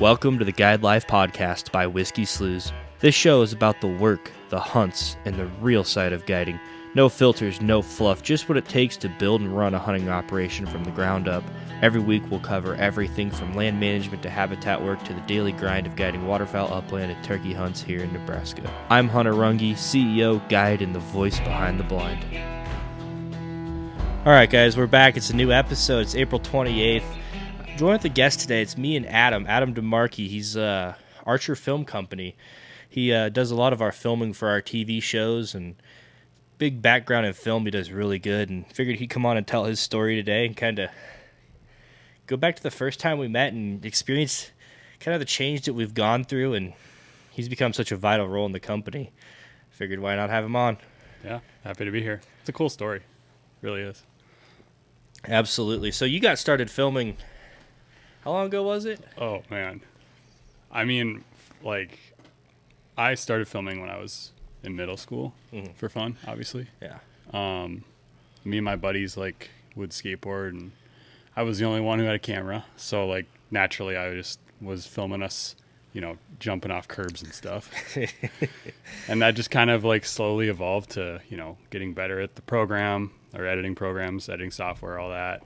Welcome to the Guide Life Podcast by Whiskey Slews. This show is about the work, the hunts, and the real side of guiding. No filters, no fluff, just what it takes to build and run a hunting operation from the ground up. Every week we'll cover everything from land management to habitat work to the daily grind of guiding waterfowl upland and turkey hunts here in Nebraska. I'm Hunter Runge, CEO, guide, and the voice behind the blind. All right, guys, we're back. It's a new episode. It's April 28th. Join with the guest today. It's me and Adam DeMarchi. He's Archer Film Company. He does a lot of our filming for our TV shows and big background in film. He does really good, and figured he'd come on and tell his story today and kind of go back to the first time we met and experience kind of the change that we've gone through, and he's become such a vital role in the company. Figured why not have him on? Yeah, happy to be here. It's a cool story. It really is. Absolutely. So you got started filming, how long ago was it? Oh, man. I mean, like, I started filming when I was in middle school for fun, obviously. Yeah. Me and my buddies, like, would skateboard, and I was the only one who had a camera. So, like, naturally, I just was filming us, you know, jumping off curbs and stuff. And that just kind of, like, slowly evolved to, you know, getting better at the program, or editing programs, editing software, all that.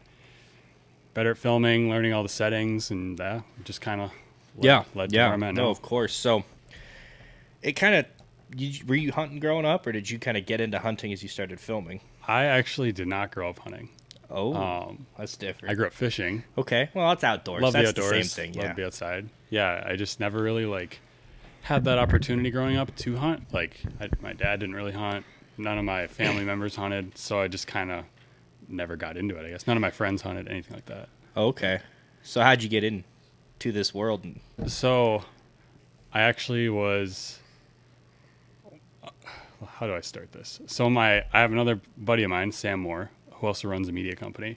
Better at filming, learning all the settings, and just kind of led to where I'm at now. No, of course. So it kind of, were you hunting growing up, or did you kind of get into hunting as you started filming? I actually did not grow up hunting. Oh, that's different. I grew up fishing. Okay, well, that's outdoors. Love That's the outdoors. the same thing, Love to be outside. Yeah, I just never really, like, had that opportunity growing up to hunt. Like, my dad didn't really hunt. None of my family members hunted, so I just kind of never got into it, I guess. None of my friends hunted, anything like that. Okay. So how'd you get into this world? So I actually was... How do I start this? So I have another buddy of mine, Sam Moore, who also runs a media company.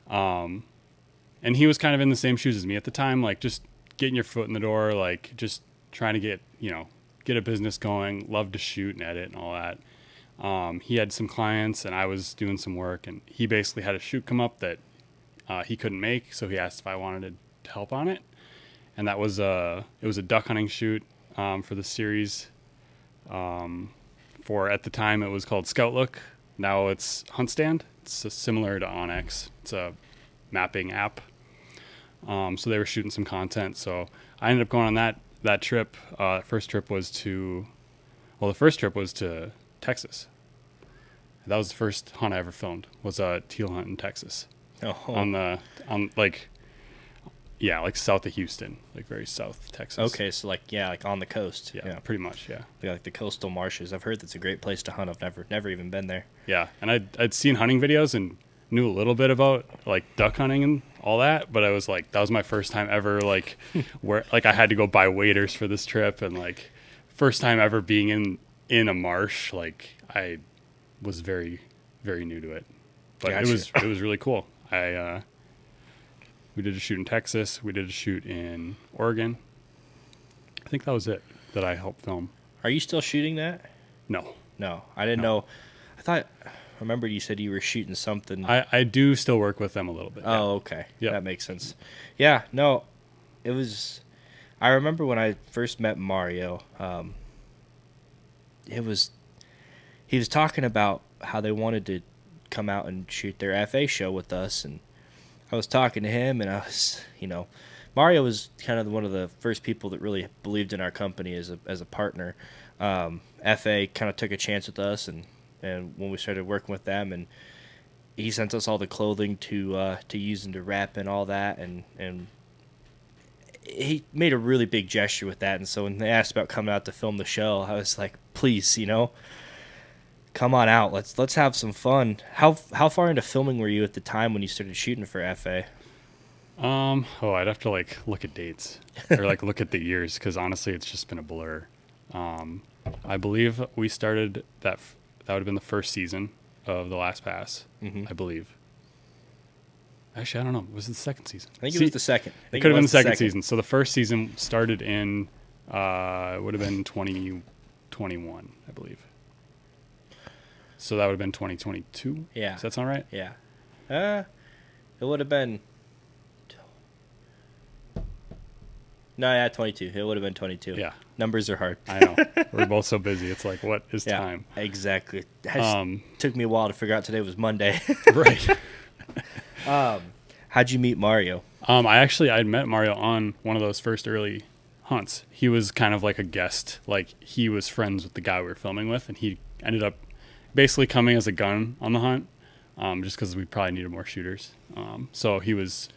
And he was kind of in the same shoes as me at the time, like just getting your foot in the door, like just trying to get a business going, loved to shoot and edit and all that. He had some clients and I was doing some work, and he basically had a shoot come up that he couldn't make, so he asked if I wanted to help on it. And that was it was a duck hunting shoot for the series. For at the time it was called Scout Look. Now it's Hunt Stand. It's similar to Onyx. It's a mapping app. So they were shooting some content. So I ended up going on that trip. The first trip was to Texas. That was the first hunt I ever filmed. Was a teal hunt in Texas. Oh. Like south of Houston, like very south Texas. Okay, so like on the coast. Yeah, pretty much. Yeah, like the coastal marshes. I've heard that's a great place to hunt. I've never even been there. Yeah, and I'd seen hunting videos and knew a little bit about like duck hunting and all that, but I was like, that was my first time ever like where like I had to go buy waders for this trip, and like first time ever being in a marsh. Like I was very, very new to it, but Gotcha. it was really cool. We did a shoot in Texas. We did a shoot in Oregon. I think that was it that I helped film. Are you still shooting that? No, I didn't know. I remember you said you were shooting something. I do still work with them a little bit. Oh, yeah. okay. Yep. That makes sense. Yeah, no, it was... I remember when I first met Mario, he was talking about how they wanted to come out and shoot their FA show with us, and I was talking to him, and I was, Mario was kind of one of the first people that really believed in our company as a partner. FA kind of took a chance with us, and when we started working with them, and he sent us all the clothing to use and to wrap and all that, and he made a really big gesture with that. And so when they asked about coming out to film the show, I was like, please, come on out. Let's have some fun. How far into filming were you at the time when you started shooting for FA? I'd have to like look at dates or like look at the years, because honestly, it's just been a blur. I believe we started that would have been the first season of The Last Pass. I believe. Actually, I don't know. Was it the second season? I think it was the second. It could have been the second season. So the first season started in it would have been 2021, I believe. So that would have been 2022? Yeah. Does that sound right? Yeah. It would have been No, yeah, 22. It would have been 22. Yeah. Numbers are hard. I know. We're both so busy. It's like, what is Yeah, time? exactly. Took me a while to figure out today was Monday. Right. How'd you meet Mario? I'd met Mario on one of those first early hunts. He was kind of like a guest. Like, he was friends with the guy we were filming with, and he ended up basically coming as a gun on the hunt, just because we probably needed more shooters. So he was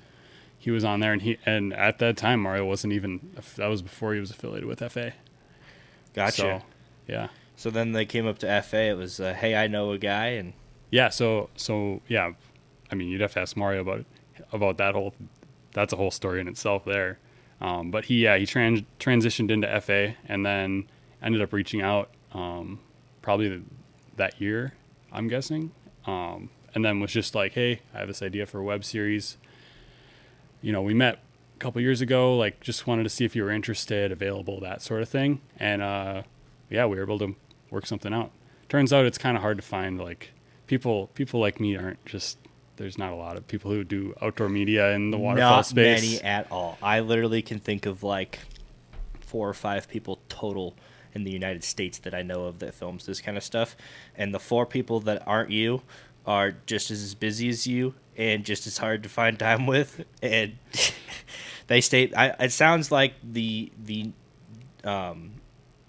on there, and at that time Mario wasn't even. That was before he was affiliated with FA. Gotcha. So, yeah. So then they came up to FA. It was, hey, I know a guy, and Yeah. So yeah. I mean, you'd have to ask Mario about that whole. That's a whole story in itself there. But he transitioned into FA and then ended up reaching out probably that year, I'm guessing. And then was just like, hey, I have this idea for a web series. You know, we met a couple years ago, like just wanted to see if you were interested, available, that sort of thing. And we were able to work something out. Turns out it's kind of hard to find like people like me aren't just. There's not a lot of people who do outdoor media in the waterfall space. Not many at all. I literally can think of like 4 or 5 people total in the United States that I know of that films this kind of stuff. And the 4 people that aren't you are just as busy as you and just as hard to find time with. And they stay. It sounds like the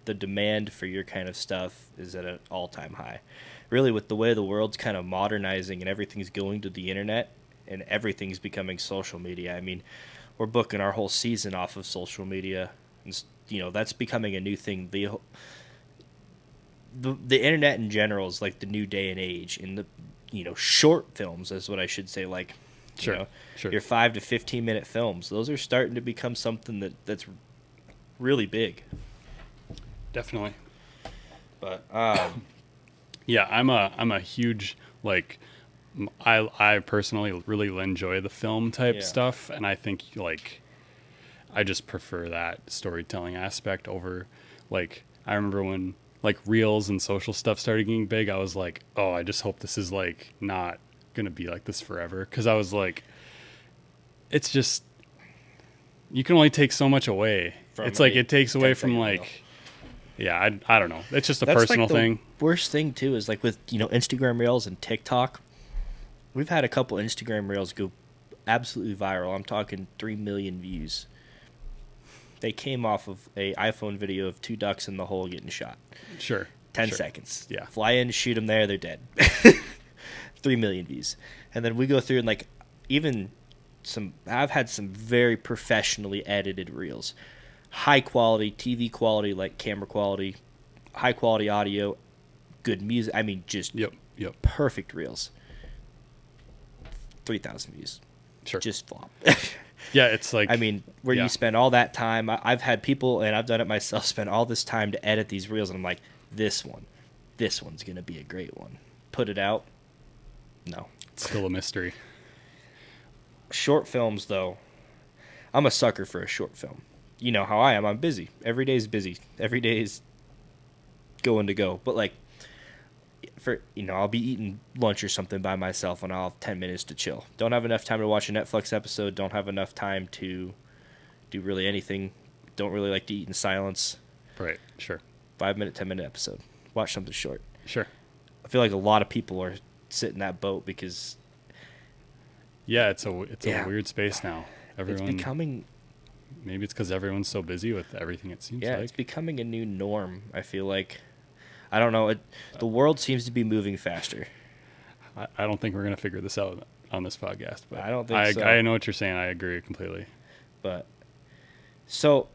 demand for your kind of stuff is at an all-time high. Really, with the way the world's kind of modernizing and everything's going to the internet and everything's becoming social media. I mean, we're booking our whole season off of social media, and that's becoming a new thing. The internet in general is like the new day and age. In the short films is what I should say. Like, Sure. your 5 to 15 minute films. Those are starting to become something that's really big. Definitely. But yeah, I'm a huge like I personally really enjoy the film type stuff, and I think like I just prefer that storytelling aspect over like I remember when like reels and social stuff started getting big, I was like, oh, I just hope this is like not gonna be like this forever, because I was like, it's just you can only take so much away. It's like it takes away from like. Yeah, I don't know. It's just a personal thing. Worst thing too is like with Instagram Reels and TikTok. We've had a couple Instagram Reels go absolutely viral. I'm talking 3 million views. They came off of a iPhone video of 2 ducks in the hole getting shot. Sure. 10 seconds. Yeah. Fly in, shoot them there, they're dead. 3 million views. And then we go through and like I've had some very professionally edited reels. High quality TV quality, like camera quality, high quality audio, good music. I mean, just yep perfect reels. 3,000 views. Sure. Just flop. Yeah, it's like I mean, where you spend all that time. I've had people, and I've done it myself, spend all this time to edit these reels, and I'm like, this one's gonna be a great one. Put it out. No. It's still a mystery. Short films, though, I'm a sucker for a short film. You know how I am. I'm busy. Every day is busy. Every day is going to go. But like, I'll be eating lunch or something by myself, and I'll have 10 minutes to chill. Don't have enough time to watch a Netflix episode. Don't have enough time to do really anything. Don't really like to eat in silence. Right. Sure. 5-minute, 10-minute episode. Watch something short. Sure. I feel like a lot of people are sitting in that boat because. Yeah, it's a weird space now. Everyone. It's becoming. Maybe it's because everyone's so busy with everything, it seems like. Yeah, it's becoming a new norm, I feel like. I don't know. The world seems to be moving faster. I don't think we're going to figure this out on this podcast. But I don't think so. I know what you're saying. I agree completely. But, so,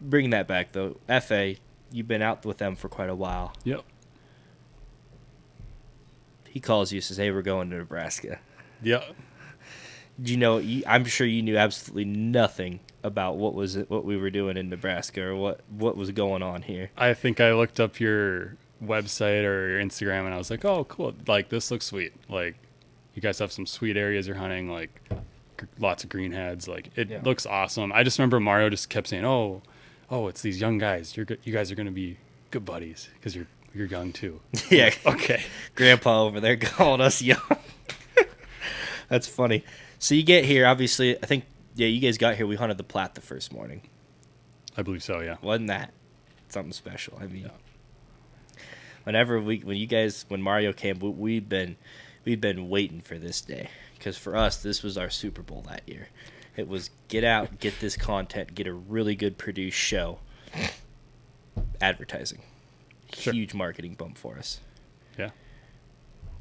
bringing that back, though, FA, you've been out with them for quite a while. Yep. He calls you, says, hey, we're going to Nebraska. Yep. I'm sure you knew absolutely nothing about what we were doing in Nebraska or what was going on here. I think I looked up your website or your Instagram, and I was like, oh, cool. Like, this looks sweet. Like, you guys have some sweet areas you're hunting, like lots of greenheads. Like, it looks awesome. I just remember Mario just kept saying, oh, it's these young guys. You guys are going to be good buddies because you're young too. Yeah. Okay. Grandpa over there calling us young. That's funny. So you get here, obviously, I think, you guys got here. We hunted the Platte the first morning. I believe so. Yeah. Wasn't that something special? I mean, Yeah. when Mario came, we've been waiting for this day, because for us this was our Super Bowl that year. It was get out, get this content, get a really good produced show. Advertising, Sure. huge marketing bump for us. Yeah.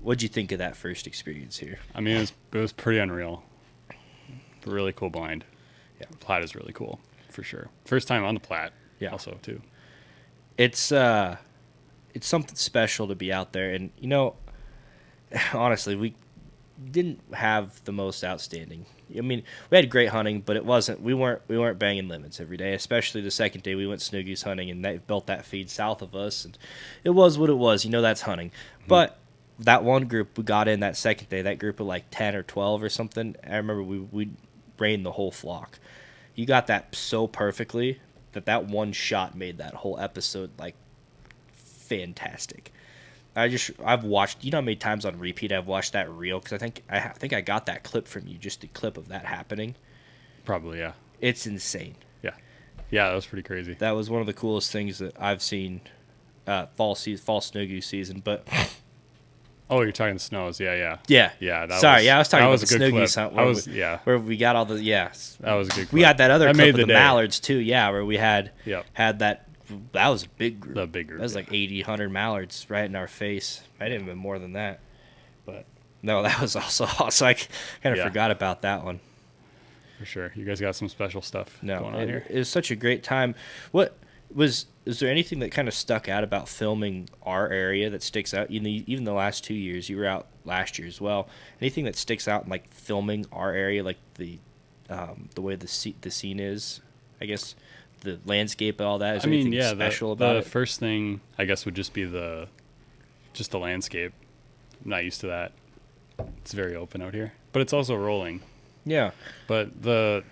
What'd you think of that first experience here? I mean, it was pretty unreal. Really cool blind. Yeah. The Platte is really cool for sure. First time on the Platte. Yeah. Also too. It's something special to be out there, and honestly, we didn't have the most outstanding. I mean, we had great hunting, but we weren't banging limits every day. Especially the second day we went snow goose hunting, and they built that feed south of us, and it was what it was. That's hunting. Mm-hmm. But that one group we got in that second day, that group of like 10 or 12 or something, I remember we reined the whole flock. You got that so perfectly that one shot made that whole episode like fantastic. I've watched, how many times on repeat I've watched that reel, because I think I got that clip from you, just the clip of that happening. Probably, yeah. It's insane. Yeah, that was pretty crazy. That was one of the coolest things that I've seen fall snow goose season. But oh, you're talking snows, yeah. Yeah. I was talking about the snow goose hunt where we got all the That was a good clip. We got that other that clip made of the mallards too, where we had that. That was a big group. The big group. That was like 80, 100 mallards right in our face. I didn't even more than that. But no, that was also awesome. I kind of forgot about that one. For sure. You guys got some special stuff going on here. It was such a great time. Is there anything that kind of stuck out about filming our area that sticks out? Even the last 2 years, you were out last year as well. Anything that sticks out in like filming our area, like the way the scene is, I guess, the landscape and all that? Is there anything special about it? The first thing I guess would just be the landscape. I'm not used to that. It's very open out here, but it's also rolling. Yeah. But all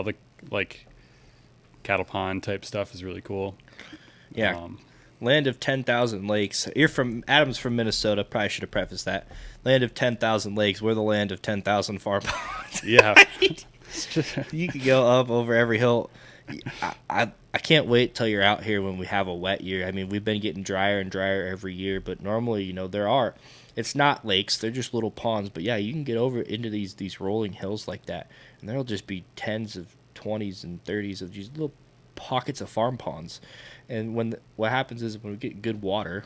the like cattle pond type stuff is really cool. Yeah. Land of 10,000 lakes. Adam's from Minnesota. Probably should have prefaced that. Land of 10,000 lakes. We're the land of 10,000 farm ponds. Yeah. You could go up over every hill. I can't wait till you're out here when we have a wet year. I mean, we've been getting drier and drier every year, but normally, it's not lakes, they're just little ponds. But yeah, you can get over into these rolling hills like that, and there'll just be tens of 20s and 30s of these little pockets of farm ponds. And what happens is when we get good water,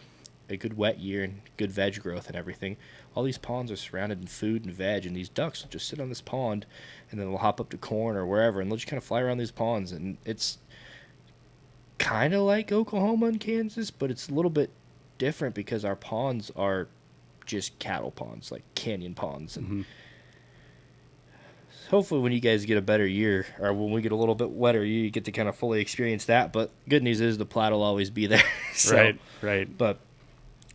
a good wet year and good veg growth and everything, all these ponds are surrounded in food and veg, and these ducks will just sit on this pond, and then they'll hop up to corn or wherever, and they'll just kind of fly around these ponds. And it's kind of like Oklahoma and Kansas, but it's a little bit different because our ponds are just cattle ponds, like canyon ponds. And hopefully when you guys get a better year, or when we get a little bit wetter, you get to kind of fully experience that. But good news is the Platte will always be there. So, Right. But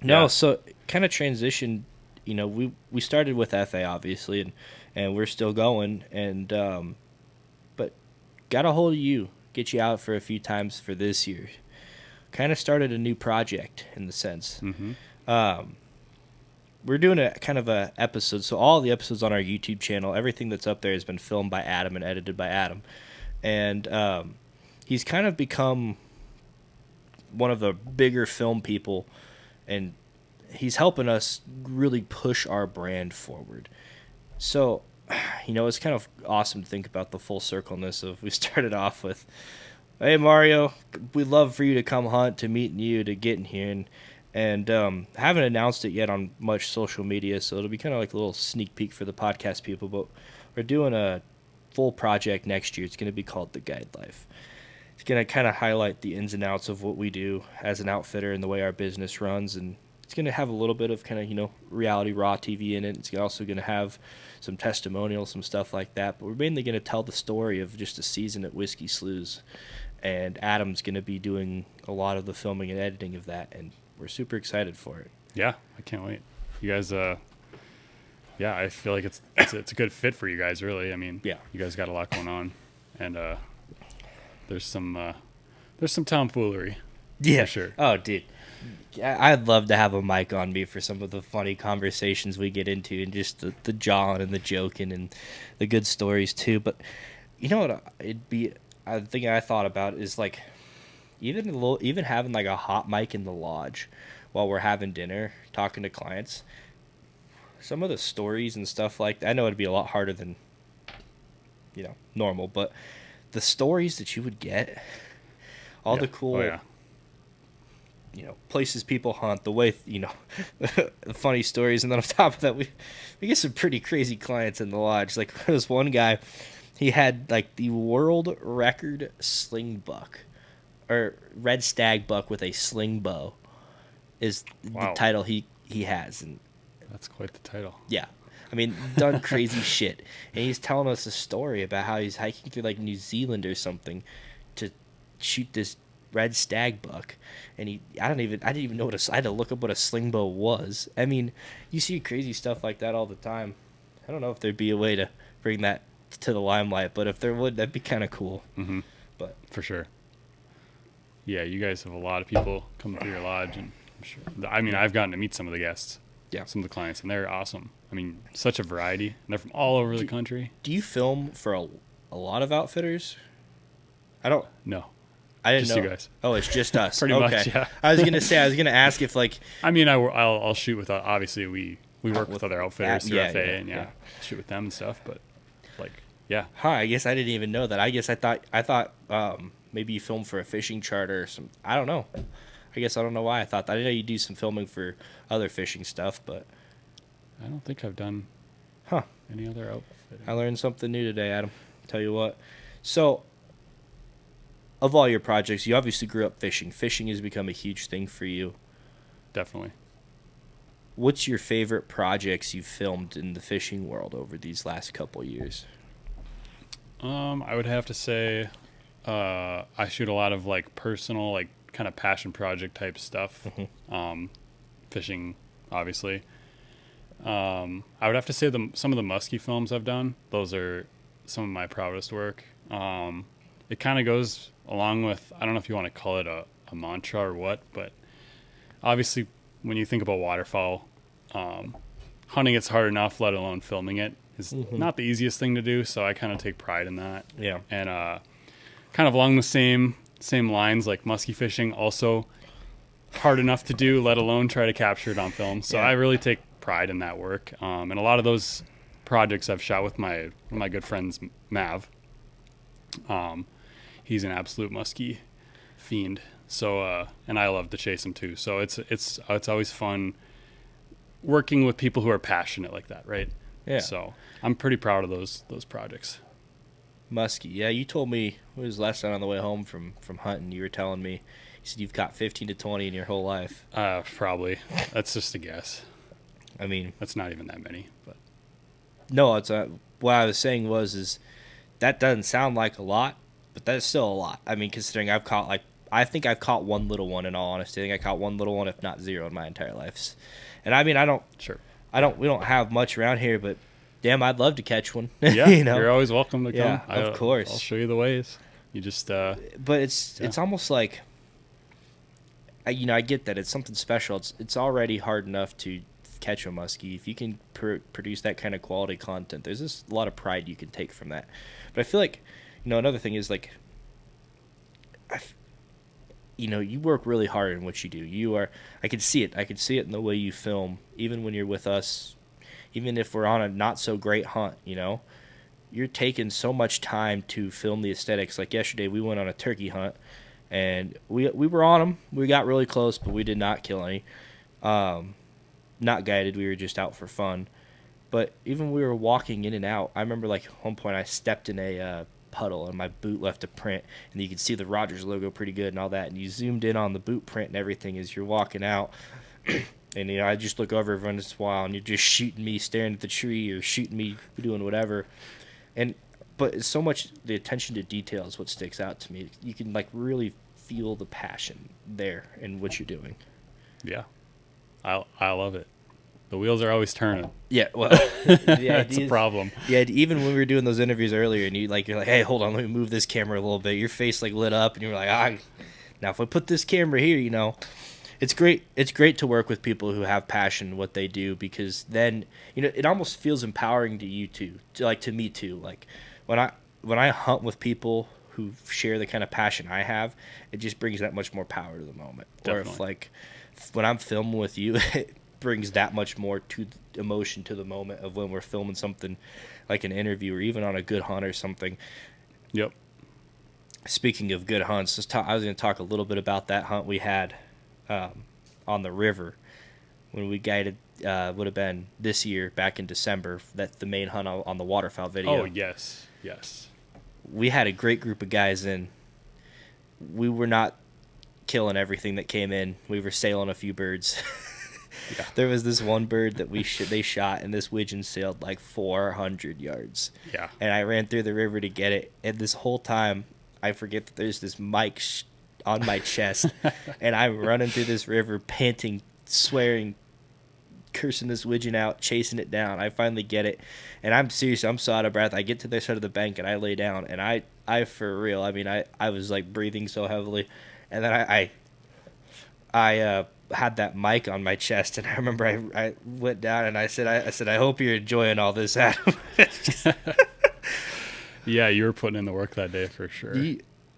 no, so kind of transitioned. We started with FA obviously, and we're still going. And but got a hold of you, get you out for a few times for this year. Kind of started a new project in the sense. We're doing a kind of a episode. So all the episodes on our YouTube channel, everything that's up there has been filmed by Adam and edited by Adam. And he's kind of become one of the bigger film people, and he's helping us really push our brand forward. So, it's kind of awesome to think about the full circleness of, we started off with, hey, Mario, we'd love for you to come hunt, to meet you, to get in here. And haven't announced it yet on much social media, so it'll be kind of like a little sneak peek for the podcast people. But we're doing a full project next year. It's going to be called The Guide Life. It's going to kind of highlight the ins and outs of what we do as an outfitter and the way our business runs. And it's going to have a little bit of kind of, reality raw TV in it. It's also going to have some testimonials, some stuff like that. But we're mainly going to tell the story of just a season at Whiskey Sloughs. And Adam's going to be doing a lot of the filming and editing of that. And we're super excited for it. Yeah, I can't wait. You guys, I feel like it's a good fit for you guys, really. I mean, yeah, you guys got a lot going on, and there's some tomfoolery. Yeah, for sure. Oh, dude, I'd love to have a mic on me for some of the funny conversations we get into, and just the jawing and the joking and the good stories too. But you know what? It'd be I think I thought about is like even having like a hot mic in the lodge while we're having dinner, talking to clients. Some of the stories and stuff like that, I know it'd be a lot harder than normal, but the stories that you would get, all Yeah. the cool Oh yeah. places people hunt, the way the funny stories, and then on top of that, we get some pretty crazy clients in the lodge. Like this one guy, he had like the world record sling buck or red stag buck with a sling bow is the Wow. title he has, and That's quite the title. yeah. I mean, done crazy shit. And he's telling us a story about how he's hiking through like New Zealand or something to shoot this red stag buck. And I didn't even know I had to look up what a sling bow was. I mean, you see crazy stuff like that all the time. I don't know if there'd be a way to bring that to the limelight, but if there would, that'd be kind of cool. Mm-hmm. But For sure. Yeah, you guys have a lot of people coming through your lodge, and I'm sure. I mean, I've gotten to meet some of the guests, yeah. some of the clients, and they're awesome. I mean, such a variety. And they're from all over the country. Do you film for a lot of outfitters? I don't. No, I didn't just know. you guys. Oh, it's just us. Pretty okay. much, yeah. I was gonna ask if like I mean, I'll shoot with. Obviously, we work with other outfitters through yeah, FA, yeah, and yeah. shoot with them and stuff. But like, yeah, I guess I didn't even know that. I guess I thought maybe you filmed for a fishing charter or some. I don't know. I guess I don't know why I thought that. I didn't know you do some filming for other fishing stuff, but I don't think I've done huh. any other outfit. I learned something new today, Adam. Tell you what. So, of all your projects, you obviously grew up fishing. Fishing has become a huge thing for you. Definitely. What's your favorite projects you've filmed in the fishing world over these last couple years? I would have to say, I shoot a lot of like personal, like kind of passion project type stuff. Fishing, obviously. I would have to say some of the muskie films I've done. Those are some of my proudest work. It kind of goes along with, I don't know if you want to call it a mantra or what, but obviously when you think about waterfowl, hunting it's hard enough, let alone filming it is not the easiest thing to do. So I kind of take pride in that. Yeah. And kind of along the same lines, like muskie fishing, also hard enough to do, let alone try to capture it on film. So Yeah. I really take pride in that work. And a lot of those projects I've shot with one of my good friends, Mav. He's an absolute muskie fiend. So and I love to chase him too. So it's always fun working with people who are passionate like that, right? Yeah. So I'm pretty proud of those projects. Muskie. Yeah, you told me it was last night on the way home from hunting. You were telling me, you said you've caught 15 to 20 in your whole life. Probably. That's just a guess. I mean, That's not even that many, but no, it's what I was saying is that doesn't sound like a lot, but that's still a lot. I mean, considering I think I've caught one little one. In all honesty, I think I caught one little one, if not zero, in my entire life. And I mean, sure. we don't have much around here, but damn, I'd love to catch one. Yeah, you're always welcome to come. Yeah, of course. I'll show you the ways. You just But it's almost like, I get that it's something special. It's already hard enough to catch a muskie. If you can produce that kind of quality content, there's just a lot of pride you can take from that. But I feel like, another thing is like, you work really hard in what you do. I can see it. I can see it in the way you film, even when you're with us, even if we're on a not so great hunt, you're taking so much time to film the aesthetics. Like yesterday, we went on a turkey hunt, and we were on them. We got really close, but we did not kill any. Not guided. We were just out for fun. But even we were walking in and out, I remember like at one point I stepped in a puddle and my boot left a print, and you could see the Rogers logo pretty good and all that. And you zoomed in on the boot print and everything as you're walking out. And I just look over every once in a while, and you're just shooting me staring at the tree or shooting me doing whatever. But it's so much the attention to detail is what sticks out to me. You can like really feel the passion there in what you're doing. yeah. I love it. The wheels are always turning. Yeah, well, That's a problem. Yeah, even when we were doing those interviews earlier, and you're like, hey, hold on, let me move this camera a little bit. Your face like lit up, and you were like, now if I put this camera here, it's great. It's great to work with people who have passion in what they do, because then it almost feels empowering to you too, to me too. Like when I hunt with people who share the kind of passion I have, it just brings that much more power to the moment. Definitely. Or if like when I'm filming with you, it brings that much more to emotion to the moment of when we're filming something like an interview or even on a good hunt or something. Yep. Speaking of good hunts, I was going to talk a little bit about that hunt we had on the river when we guided. Would have been this year back in December. That's the main hunt on the waterfowl video. Oh, yes. Yes. We had a great group of guys in. We were not killing everything that came in. We were sailing a few birds. Yeah. There was this one bird that they shot, and this widgeon sailed like 400 yards. Yeah. And I ran through the river to get it, and this whole time I forget that there's this mic on my chest, and I'm running through this river, panting, swearing, cursing this widgeon out, chasing it down. I finally get it, and I'm serious. I'm so out of breath. I get to the side of the bank, and I lay down, and I for real. I mean, I was like breathing so heavily, and then I had that mic on my chest, and I remember I went down and I said I hope you're enjoying all this, Adam. Yeah, you were putting in the work that day for sure.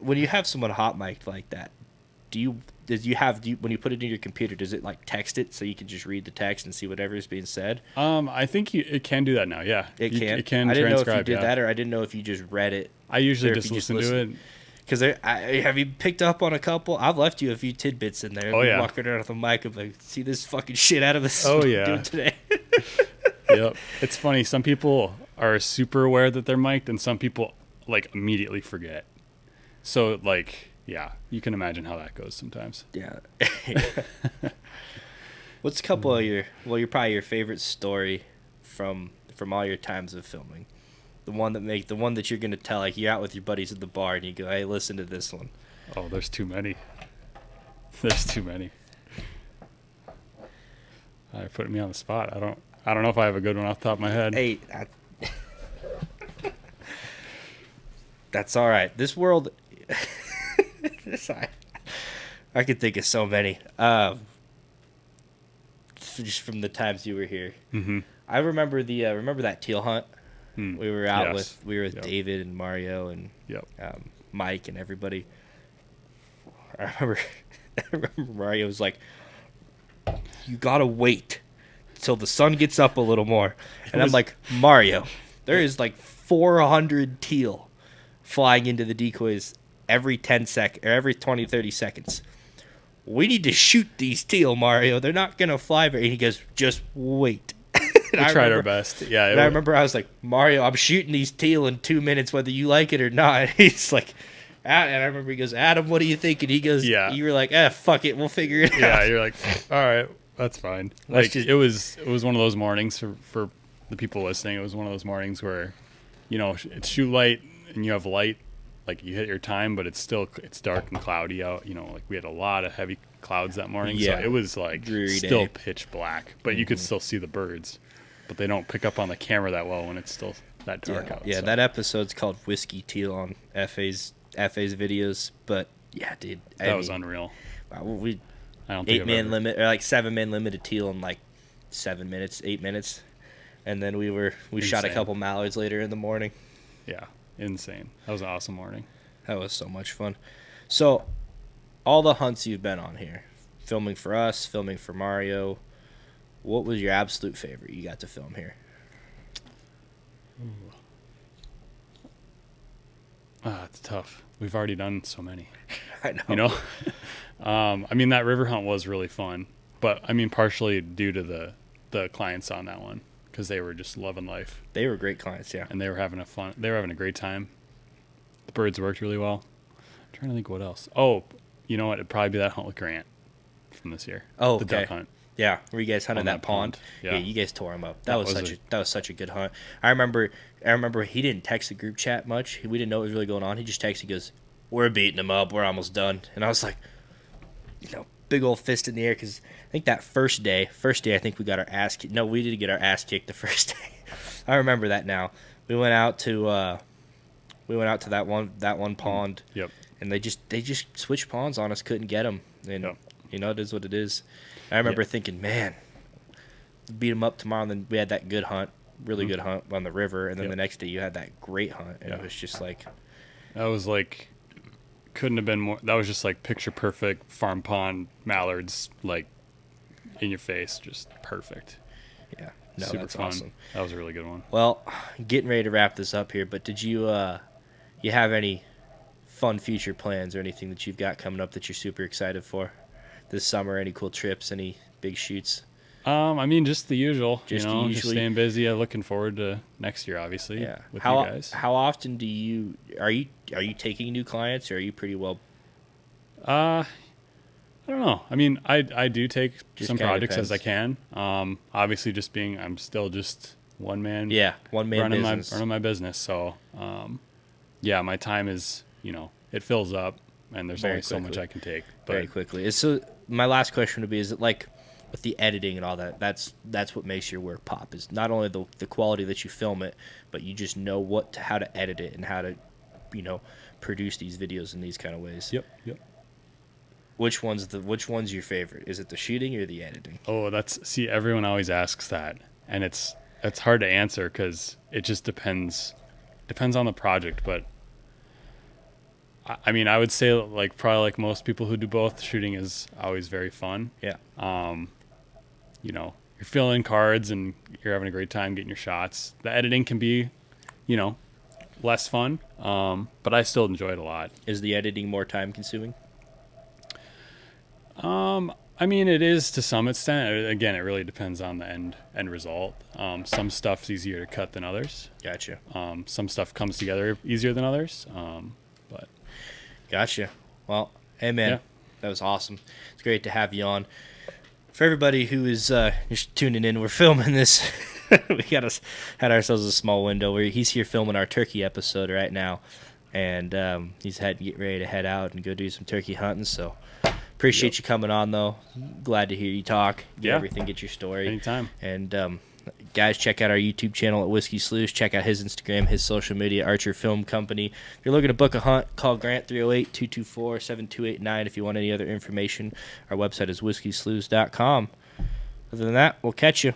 When you have someone hot mic'd like that, when you put it in your computer, does it like text it so you can just read the text and see whatever is being said? I think it can do that now. Yeah, It can. It can I didn't know if you transcribe. did that, or I didn't know if you just read it. I usually or if just you just listen to it. Because have you picked up on a couple? I've left you a few tidbits in there. Oh, yeah. Walking around with the mic, I'm like, see this fucking shit out of this. Oh, yeah. Dude today. Yep. It's funny. Some people are super aware that they're mic'd, and some people like immediately forget. So like, yeah, you can imagine how that goes sometimes. Yeah. What's a couple of you're probably your favorite story from all your times of filming? The one that you're gonna tell, like you're out with your buddies at the bar and you go, hey, listen to this one. Oh, there's too many. There's too many. Putting me on the spot. I don't know if I have a good one off the top of my head. Hey, that's all right. This world, I could think of so many. Just from the times you were here. Mm-hmm. I remember remember that teal hunt. We were out with Yep. David and Mario and Yep. Mike and everybody. I remember Mario was like, "You gotta wait till the sun gets up a little more," and I'm like, "Mario, there is like 400 teal flying into the decoys every 20, 30 seconds. We need to shoot these teal, Mario. They're not gonna fly very." And he goes, "Just wait." We tried our best. Yeah. And I remember I was like, "Mario, I'm shooting these teal in 2 minutes, whether you like it or not." And he's like, and I remember he goes, "Adam, what do you think?" And he goes, Yeah. You were like, fuck it, we'll figure it out. Yeah, you're like, all right, that's fine. Like just- it was one of those mornings for the people listening. It was one of those mornings where, it's shoot light and you have light, like you hit your time, but it's dark and cloudy out. Like we had a lot of heavy clouds that morning, Yeah. so it was like Dreary still day. pitch black, but you could still see the birds, but they don't pick up on the camera that well when it's still that dark out. Yeah, so. that episode's called Whiskey Teal on FA's videos. But yeah, dude, That was unreal. We I don't think 8-man limit or like 7-man limited teal in like 7 minutes, 8 minutes, and then we shot a Insane. couple mallards later in the morning. Yeah, insane. That was an awesome morning. That was so much fun. So, all the hunts you've been on here, filming for us, filming for Mario, what was your absolute favorite you got to film here? It's tough. We've already done so many. I know. You know, I mean that river hunt was really fun, but I mean partially due to the clients on that one because they were just loving life They were great clients, yeah. and they were having a great time. The birds worked really well. I'm trying to think what else. Oh, you know what? It'd probably be that hunt with Grant from this year. Oh, the okay. duck hunt. Yeah, were you guys hunting On that that pond? pond. Yeah, Yeah. you guys tore him up. That That was such a good hunt. I remember he didn't text the group chat much. We didn't know what was really going on. He just texted. He goes, "We're beating him up. We're almost done." And I was like, big old fist in the air because I think that first day, I think we got our ass kicked. No, we didn't get our ass kicked the first day. I remember that now. We went out to that one pond. Yep. And they just switched ponds on us. Couldn't get them. And Yep. it is what it is. I remember thinking, man, beat them up tomorrow. And then we had that good hunt, really good hunt on the river. And then Yep. the next day you had that great hunt. And Yeah. it was just like, That was like, couldn't have been more. That was just like picture perfect farm pond mallards, like in your face, just perfect. Yeah, no, Super that's fun. awesome. That was a really good one. Well, getting ready to wrap this up here, but did you you have any fun future plans or anything that you've got coming up that you're super excited for this summer? Any cool trips? Any big shoots? I mean, just the usual. Just you the know, usually- just staying busy. I'm looking forward to next year, obviously. Yeah. With How you guys. how often do you are you taking new clients, or are you pretty well? I don't know. I mean, I do take Just some kinda projects as I depends. can. Obviously, I'm still just one man. Yeah, one man running business. running my business. So, yeah, my time is, it fills up, and there's Very only so much quickly. I can take. Very But quickly. So my last question would be: is it like with the editing and all that? That's what makes your work pop. Is not only the quality that you film it, but you just know how to edit it and how to, produce these videos in these kind of ways. yep. Which one's your favorite? Is it the shooting or the editing? Oh, see, everyone always asks that, and it's hard to answer because it just depends on the project. But I mean, I would say like probably like most people who do both, shooting is always very fun. Yeah. You're filling cards and you're having a great time getting your shots. The editing can be, less fun, but I still enjoy it a lot. Is the editing more time consuming? I mean, it is to some extent. Again, it really depends on the end result. Some stuff's easier to cut than others. Gotcha. Some stuff comes together easier than others. But Gotcha. Well, hey man, Yeah. that was awesome. It's great to have you on. For everybody who is just tuning in, we're filming this. We had ourselves a small window where he's here filming our turkey episode right now, and he's getting ready to head out and go do some turkey hunting. So appreciate you coming on, though. Glad to hear you talk, get your story. anytime. And guys, check out our YouTube channel at Whiskey Sleuth. Check out his Instagram, his social media, Archer Film Company. If you're looking to book a hunt, call Grant 308-224-7289 if you want any other information. Our website is whiskeysleuths.com. Other than that, we'll catch you.